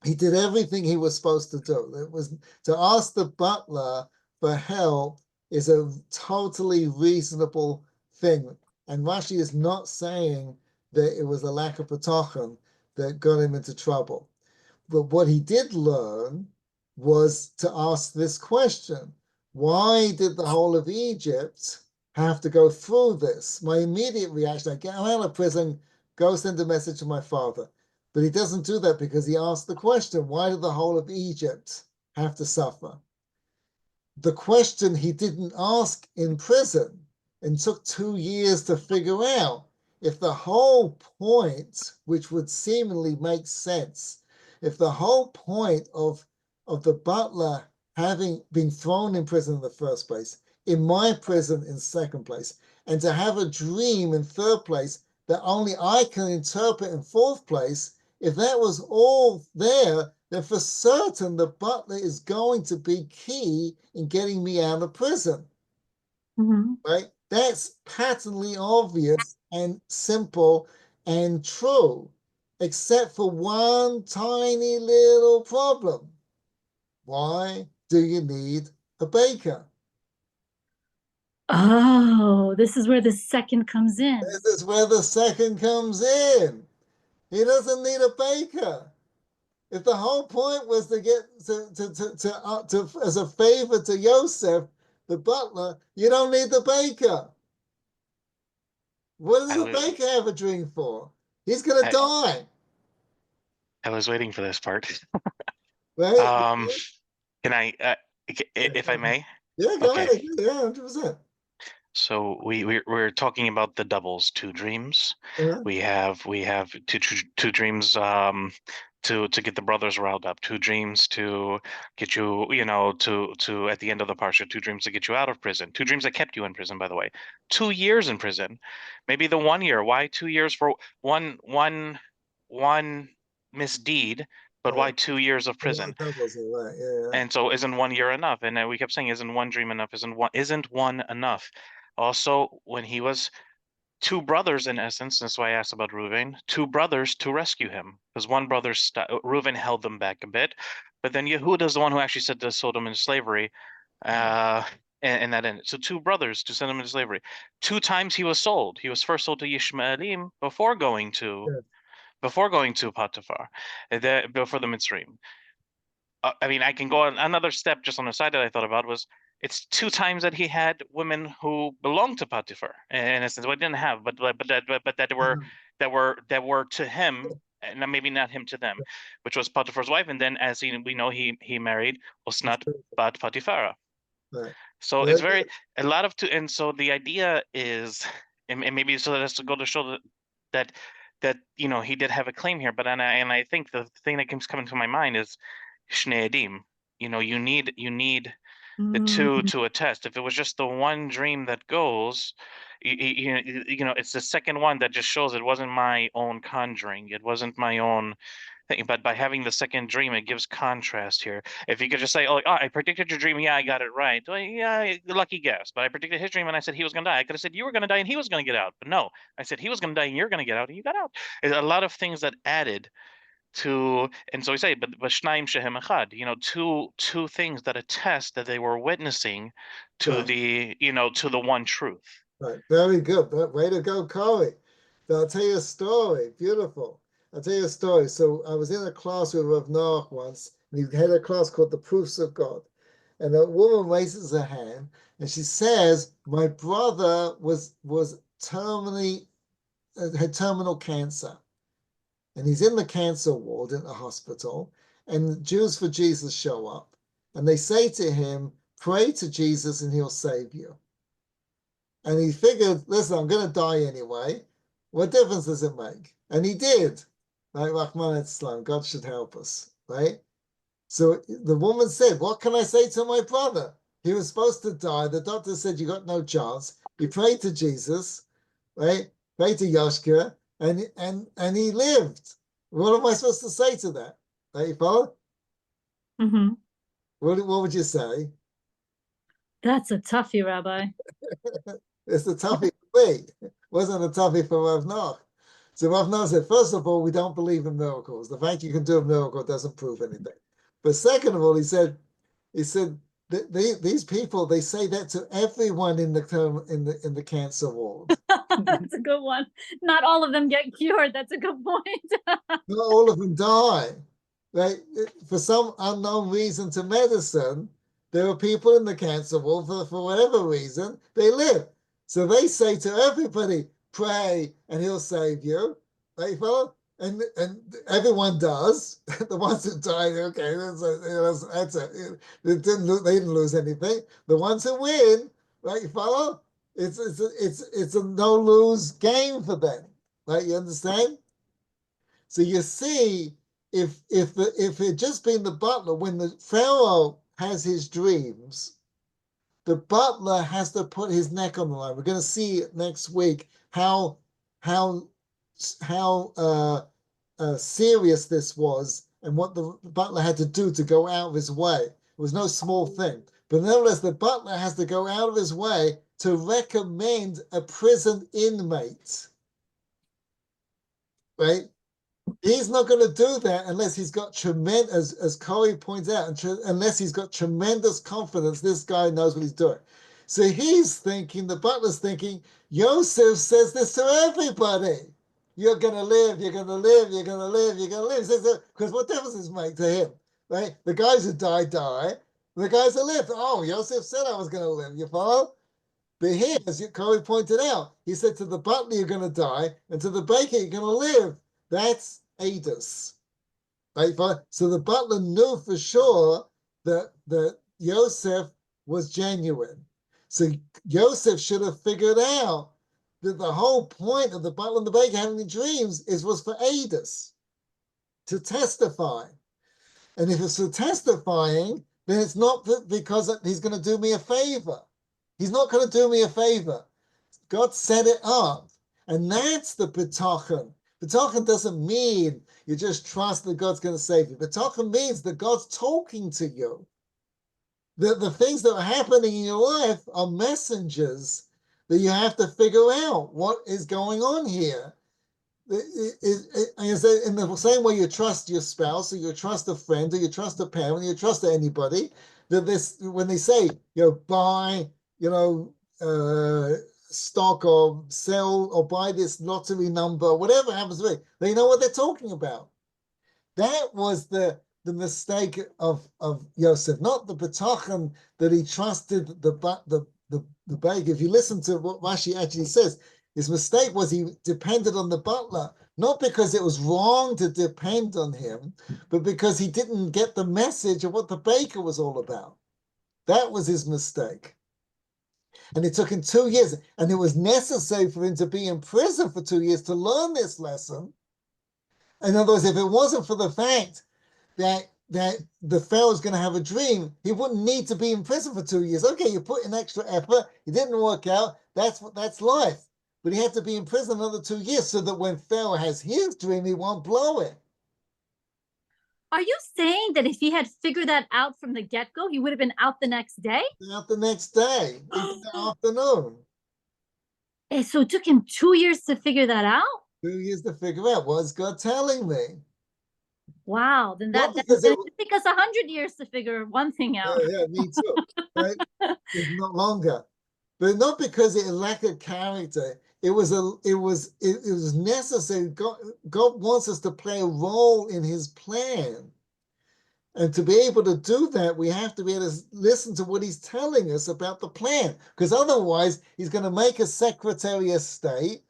He did everything he was supposed to do. It was to ask the butler for help is a totally reasonable thing. And Rashi is not saying that it was a lack of pitachon that got him into trouble. But what he did learn was to ask this question: why did the whole of Egypt have to go through this? My immediate reaction, I get out of prison, go send a message to my father. But he doesn't do that because he asked the question: why did the whole of Egypt have to suffer? The question he didn't ask in prison and took 2 years to figure out. If the whole point, which would seemingly make sense, if the whole point of the butler having been thrown in prison in the first place, in my prison in second place, and to have a dream in third place that only I can interpret in fourth place, if that was all there, then for certain the butler is going to be key in getting me out of prison. Mm-hmm. Right? That's patently obvious and simple and true, except for one tiny little problem. Why do you need a baker? Oh, this is where the second comes in. This is where the second comes in. He doesn't need a baker. If the whole point was to get to as a favor to Yosef, the butler, you don't need the baker. What does the baker have a dream for? He's gonna die, I was waiting for this part. right? Can I, if I may? Yeah, go Okay. ahead. Yeah, 100%. So we're talking about the doubles, two dreams. We have two dreams to get the brothers riled up, two dreams to get you, to at the end of the Parsha, two dreams to get you out of prison, two dreams that kept you in prison, by the way, 2 years in prison, maybe the 1 year. Why 2 years for one misdeed, but why 2 years of prison? And so isn't 1 year enough? And we kept saying, isn't one dream enough? Isn't one enough? Also, when he was two brothers, in essence, that's why I asked about Reuven, two brothers to rescue him, because one brother, Reuven, held them back a bit, but then Yehuda is the one who actually said to sold him into slavery, and that ended. So two brothers to send him into slavery. 2 times he was sold. He was first sold to Yishmaelim before going to Potiphar, before the Mitzrayim. I mean, I can go on another step just on the side that I thought about was it's 2 times that he had women who belonged to Potiphar, in a sense. Well, I didn't have, but that were to him, and maybe not him to them, which was Potiphar's wife, and then as we know, he married Osnat bat Potiphara. Right. So it's very a lot of and so the idea is, and maybe so that's to go to show that he did have a claim here, but and I think the thing that keeps coming to my mind is Shnei Edim. You need the two to attest. If it was just the one dream that goes, it's the second one that just shows it wasn't my own conjuring. It wasn't my own thing. But by having the second dream, it gives contrast here. If you could just say, oh, I predicted your dream. Yeah, I got it right. Well, yeah, lucky guess. But I predicted his dream and I said he was going to die. I could have said you were going to die and he was going to get out. But no, I said he was going to die and you're going to get out and you got out. There's a lot of things that added to, and so we say, but Shnaim Shehem Echad, two things that attest that they were witnessing to the one truth. Right, very good. Way to go, Corey. I'll tell you a story. Beautiful. I'll tell you a story. So I was in a class with Rav Noach once, and he had a class called The Proofs of God. And a woman raises her hand, and she says, my brother was terminally, had terminal cancer. And he's in the cancer ward in the hospital, and Jews for Jesus show up, and they say to him, pray to Jesus and he'll save you. And he figured, listen, I'm going to die anyway. What difference does it make? And he did. Right, Rahman Islam, God should help us, right? So the woman said, what can I say to my brother? He was supposed to die. The doctor said, you got no chance. He prayed to Jesus, right? Prayed to Yoshka, and he lived. What am I supposed to say to that? Right, you follow? Mm-hmm. What would you say? That's a toughie, Rabbi. It's a toughie for me. It wasn't a toughie for Rav Noach. So Rav Noach said, first of all, we don't believe in miracles. The fact you can do a miracle doesn't prove anything. But second of all, he said, these people, they say that to everyone in the cancer ward. That's a good one. Not all of them get cured. That's a good point. Not all of them die. Right? For some unknown reason to medicine, there are people in the cancer ward for whatever reason, they live. So they say to everybody, pray and he'll save you. Right, fellow? And everyone does. The ones who died, okay, that's it. They didn't lose anything. The ones who win, right, you follow? It's a no lose game for them, right? You understand? So you see, if it had just been the butler, when the Pharaoh has his dreams, the butler has to put his neck on the line. We're going to see it next week how serious this was and what the butler had to do to go out of his way. It was no small thing. But nevertheless, the butler has to go out of his way to recommend a prison inmate. Right? He's not going to do that unless he's got tremendous, as Corey points out, unless he's got tremendous confidence this guy knows what he's doing. So he's thinking, the butler's thinking, Yosef says this to everybody. you're gonna live, you're gonna live, you're gonna live, you're gonna live. Because what difference does it make to him, right? The guys who die. The guys that lived, oh, Yosef said I was gonna live. You follow? But here, as Corey pointed out, he said to the butler, you're going to die, and to the baker, you're going to live. That's Adus. Right? So the butler knew for sure that Yosef was genuine. So Yosef should have figured out that the whole point of the butler and the baker having the dreams was for Adus, to testify. And if it's for testifying, then it's not because he's going to do me a favor. He's not going to do me a favor. God set it up. And that's the bitachon. Bitachon doesn't mean you just trust that God's going to save you. Bitachon means that God's talking to you. The things that are happening in your life are messengers that you have to figure out what is going on here. In the same way you trust your spouse, or you trust a friend, or you trust a parent, or you trust anybody, that when they say, buy, stock or sell or buy this lottery number, whatever happens to be, they know what they're talking about. That was the mistake of Yosef, not the bitachon that he trusted the bag. If you listen to what Rashi actually says, his mistake was he depended on the butler, not because it was wrong to depend on him, but because he didn't get the message of what the baker was all about. That was his mistake. And it took him 2 years, and it was necessary for him to be in prison for 2 years to learn this lesson. In other words, if it wasn't for the fact that the Pharaoh's going to have a dream, he wouldn't need to be in prison for 2 years. Okay, you put in extra effort, it didn't work out, that's life. But he had to be in prison another 2 years so that when Pharaoh has his dream, he won't blow it. Are you saying that if he had figured that out from the get-go, he would have been out the next day? Out the next day, even the afternoon. So it took him 2 years to figure that out? 2 years to figure out what's God telling me. Wow, then Not that because it would take us 100 years to figure one thing out. Yeah, me too. Right? It's not longer, but not because it lacked a character. It was necessary. God wants us to play a role in His plan, and to be able to do that, we have to be able to listen to what He's telling us about the plan. Because otherwise, He's going to make a Secretary of State,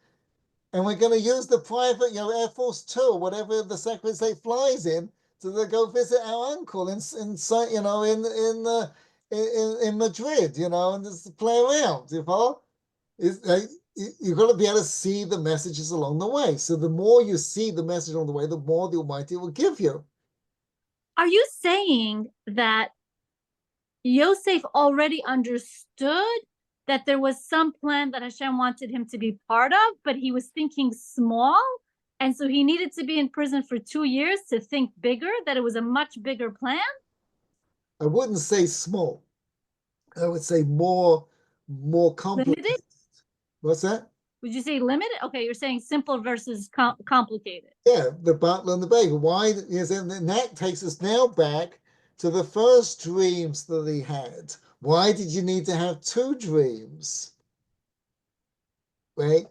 and we're going to use the private, Air Force Two, or whatever the Secretary of State flies in, to go visit our uncle in Madrid, and just play around. You've got to be able to see the messages along the way. So the more you see the message along the way, the more the Almighty will give you. Are you saying that Yosef already understood that there was some plan that Hashem wanted him to be part of, but he was thinking small, and so he needed to be in prison for 2 years to think bigger, that it was a much bigger plan? I wouldn't say small. I would say more complicated. Limited? What's that? Would you say limited? Okay, you're saying simple versus complicated. Yeah, the butler and the baker. Why? And that takes us now back to the first dreams that he had. Why did you need to have 2 dreams? Right?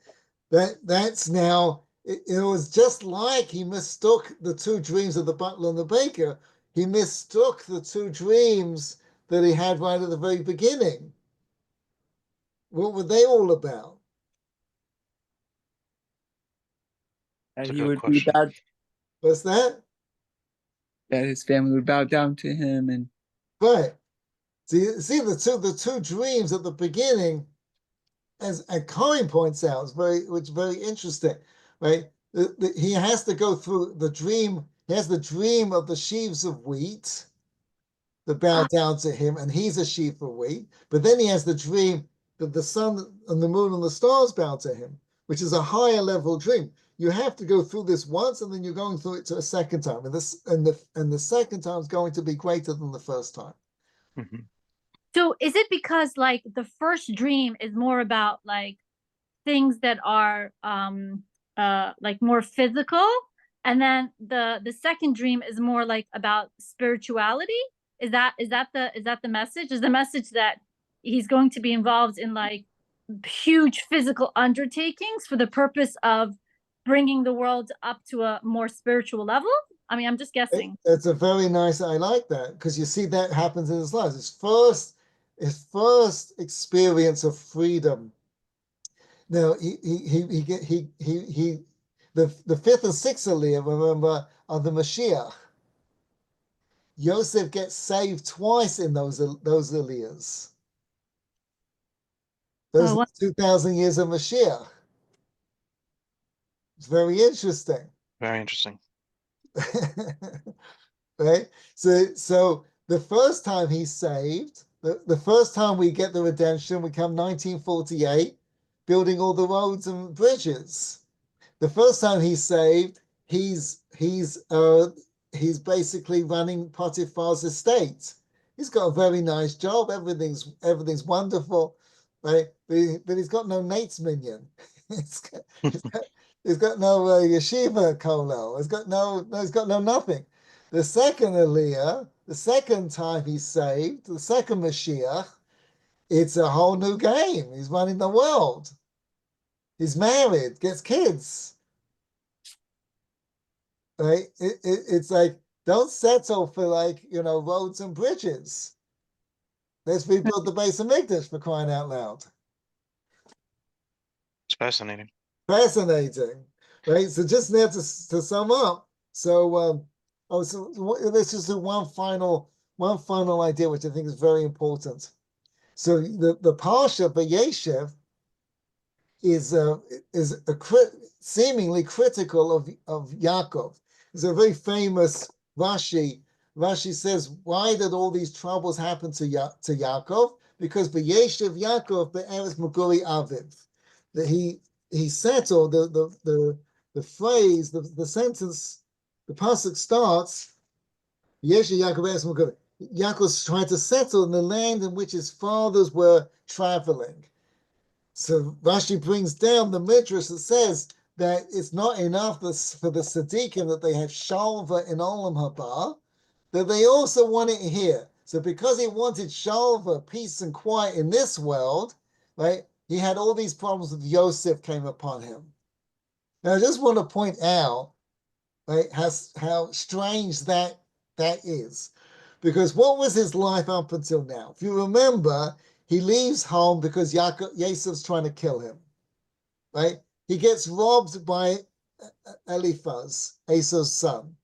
That's now, it was just like he mistook the 2 dreams of the butler and the baker. He mistook the 2 dreams that he had right at the very beginning. What were they all about? And That's a he good would question. be bowed, What's that? that his family would bow down to him, and Right. See the two dreams at the beginning, as Cohen points out, which is very interesting, right? He has to go through the dream. He has the dream of the sheaves of wheat that bow down to him, and he's a sheaf of wheat. But then he has the dream that the sun and the moon and the stars bow to him, which is a higher level dream. You have to go through this once, and then you're going through it to a second time, and the second time is going to be greater than the first time. Mhm. So is it because like the first dream is more about like things that are like more physical, and then the second dream is more like about spirituality? Is that the message? Is the message that he's going to be involved in like huge physical undertakings for the purpose of bringing the world up to a more spiritual level? I mean, I'm just guessing. It's a very nice, I like that, because you see that happens in his life. His first experience of freedom. Now the fifth and sixth Aliyah, remember, are the Mashiach. Yosef gets saved twice in those Aliyahs. Those 2,000 years of Mashiach. It's very interesting. Very interesting. Right? So the first time he's saved, the first time we get the redemption, we come 1948, building all the roads and bridges. The first time he's saved, he's basically running Potiphar's estate. He's got a very nice job. Everything's wonderful, right? But he's got no Nate's minion. He's got no yeshiva kollel. He's got no nothing. The second Aliyah, the second time he's saved, the second Mashiach, it's a whole new game. He's running the world. He's married, gets kids. Right? It's like, don't settle for roads and bridges. Let's rebuild the base of Mikdash, for crying out loud. It's fascinating. Fascinating, right? So just there to sum up. So let's just do one final idea, which I think is very important. So the Parsha VeYeshev is seemingly critical of Yaakov. It's a very famous Rashi. Rashi says, why did all these troubles happen to Yaakov? Because VeYeshev Yaakov be'eretz Meguri Aviv. That he settled the phrase, the sentence, the pasuk starts, VeYeshev Yaakov be'eretz Meguri. Yaakov's trying to settle in the land in which his fathers were traveling. So Rashi brings down the midrash that says that it's not enough for the tzaddikim that they have shalva in Olam Haba, that they also want it here. So because he wanted shalva, peace and quiet in this world, right, he had all these problems with Yosef came upon him. Now I just want to point out, right, how strange that is. Because what was his life up until now? If you remember, he leaves home because Yosef's trying to kill him, right? He gets robbed by Eliphaz, Esau's son,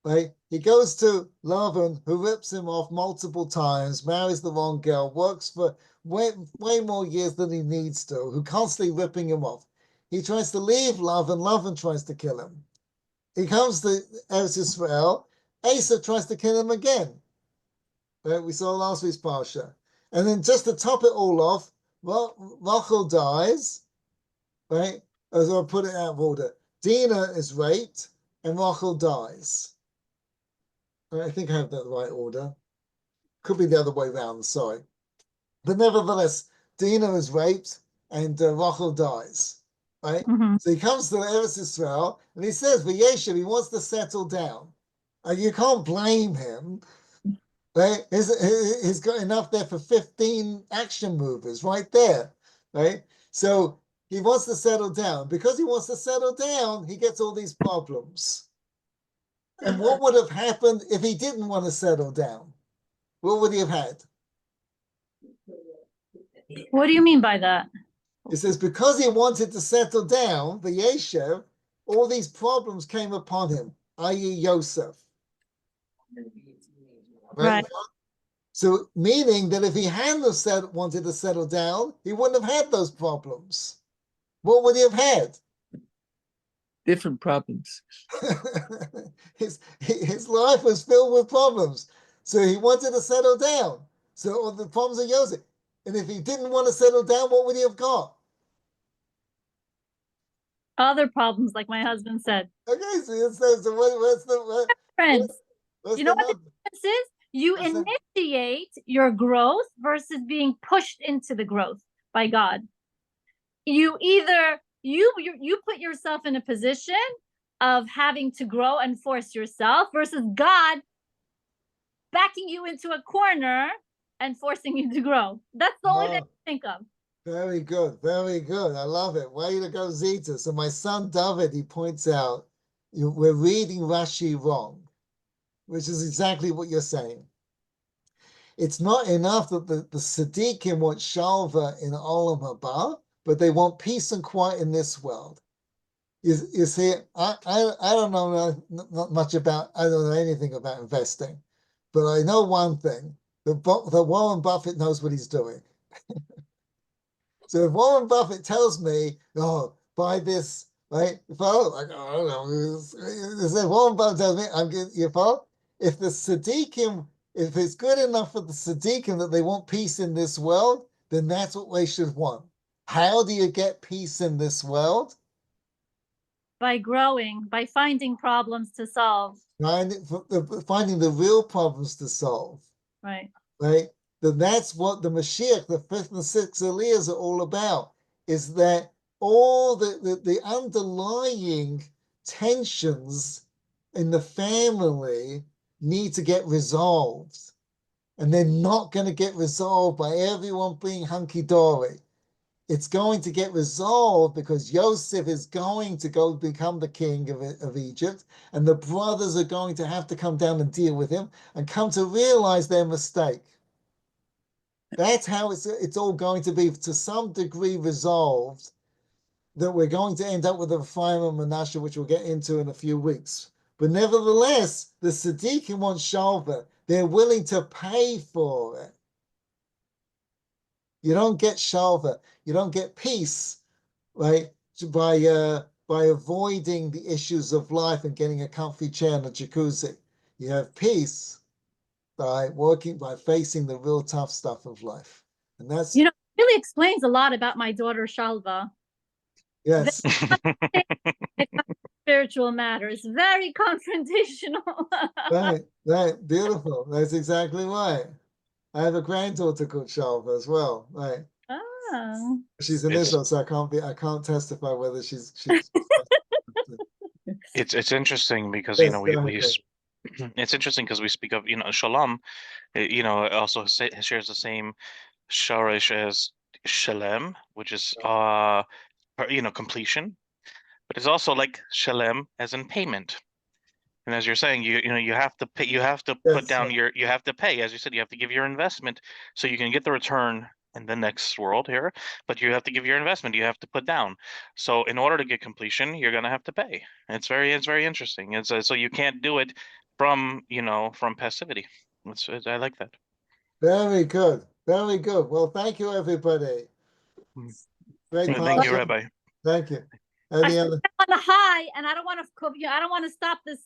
right? He goes to Lavan, who rips him off multiple times, marries the wrong girl, works for way more years than he needs to, who constantly ripping him off. He tries to leave Lavan, Lavan tries to kill him. He comes to Eretz Yisrael, Esau tries to kill him again. Right? We saw last week's Parsha. And then just to top it all off, Rachel dies, right? As I put it out of order. Dinah is raped and Rachel dies. I think I have that right order. Could be the other way around, sorry. But nevertheless, Dinah is raped and Rachel dies, right? Mm-hmm. So he comes to Eretz Yisrael and he says, VeYeshev, he wants to settle down. You can't blame him. Right? He's got enough there for 15 action movies right there, right? So he wants to settle down. Because he wants to settle down, he gets all these problems. And what would have happened if he didn't want to settle down? What would he have had? What do you mean by that? It says because he wanted to settle down, VeYeshev, all these problems came upon him, i.e. Yosef. Right? So meaning that if he hadn't wanted to settle down, he wouldn't have had those problems. What would he have had? Different problems. his life was filled with problems. So he wanted to settle down. So all the problems of Yosef. And if he didn't want to settle down, what would he have got? Other problems, like my husband said. Okay, so what's the Friends, what's you know the what the difference is? You initiate your growth versus being pushed into the growth by God. You either you put yourself in a position of having to grow and force yourself versus God backing you into a corner and forcing you to grow. That's the only thing I think of. Very good, very good. I love it. Way to go, Zita. So my son David, he points out, we're reading Rashi wrong, which is exactly what you're saying. It's not enough that the Siddiqim want Shalva in Olam Haba, but they want peace and quiet in this world. You see, I don't know not much about, I don't know anything about investing, but I know one thing, that Warren Buffett knows what he's doing. So if Warren Buffett tells me, oh, buy this, right? If I don't know, if Warren Buffett tells me, I'm getting you follow? If the Siddiqim, if it's good enough for the Siddiqim that they want peace in this world, then that's what they should want. How do you get peace in this world? By growing, by finding problems to solve. Finding the real problems to solve. Right. Right? Then that's what the Mashiach, the fifth and sixth Aliyahs are all about, is that all the underlying tensions in the family need to get resolved. And they're not going to get resolved by everyone being hunky-dory. It's going to get resolved because Yosef is going to go become the king of Egypt, and the brothers are going to have to come down and deal with him and come to realize their mistake. That's how it's all going to be to some degree resolved, that we're going to end up with a Ephraim and Manasseh, which we'll get into in a few weeks. But nevertheless, the Siddiqim want Shalva. They're willing to pay for it. You don't get Shalva. You don't get peace, right, by avoiding the issues of life and getting a comfy chair and a jacuzzi. You have peace by facing the real tough stuff of life. And that's, it really explains a lot about my daughter Shalva. yes. Spiritual matters, very confrontational. Right, beautiful. That's exactly right. I have a granddaughter called Shalva as well. Right. Oh. She's in Israel, so I can't testify whether she's It's interesting because Yes, it's interesting because we speak of shalom, it also shares the same shorish as shalem, which is completion, but it's also like shalem as in payment. And as you're saying, you have to pay, you have to put down you have to pay, as you said, you have to give your investment so you can get the return in the next world here, but you have to give your investment, you have to put down. So in order to get completion, you're going to have to pay. It's very interesting. It's so you can't do it from passivity. I like that. Very good. Very good. Well, thank you, everybody. Great Thank you, Parsha. Rabbi. Thank you. Any other? On the high, and I don't want to stop this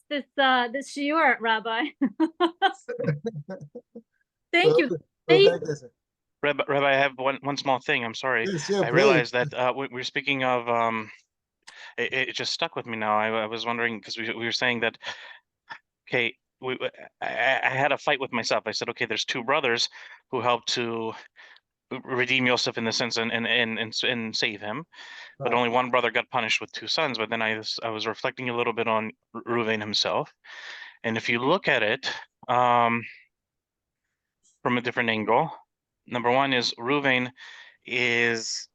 shiur, Rabbi. Thank you. Rabbi, I have one small thing. I'm sorry. Yes, yeah, I realized that we're speaking of it just stuck with me now. I was wondering because we were saying that, okay, I had a fight with myself. I said, okay, there's two brothers who helped to redeem Yosef in the sense and save him, but only one brother got punished with two sons. But then I was reflecting a little bit on Reuven himself, and if you look at it from a different angle, number one is Reuven is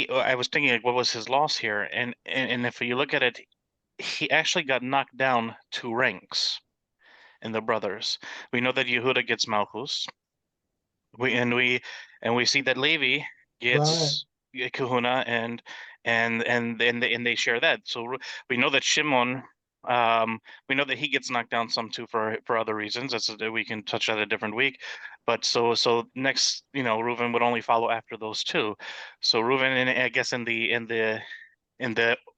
I was thinking like what was his loss here, and if you look at it, he actually got knocked down 2 ranks in the brothers. We know that Yehuda gets Malchus. We see that Levi gets Kahuna and they share that. So we know that Shimon, we know that he gets knocked down some too for other reasons. We can touch that a different week. But so next, Reuven would only follow after those two. So Reuven, and I guess in the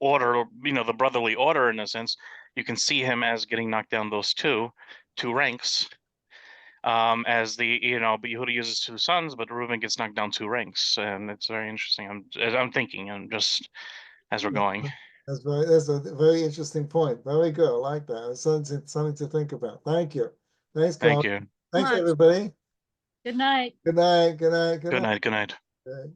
order, the brotherly order in a sense, you can see him as getting knocked down those two ranks. As but Yehuda uses 2 sons, but Reuven gets knocked down 2 ranks, and it's very interesting. I'm thinking, and just as we're going. That's a very interesting point. Very good. I like that. It's something to think about. Thank you. Thanks, Carl. Thank you. Thanks, everybody. Good night. Good night. Good night. Good night. Good night. Good night.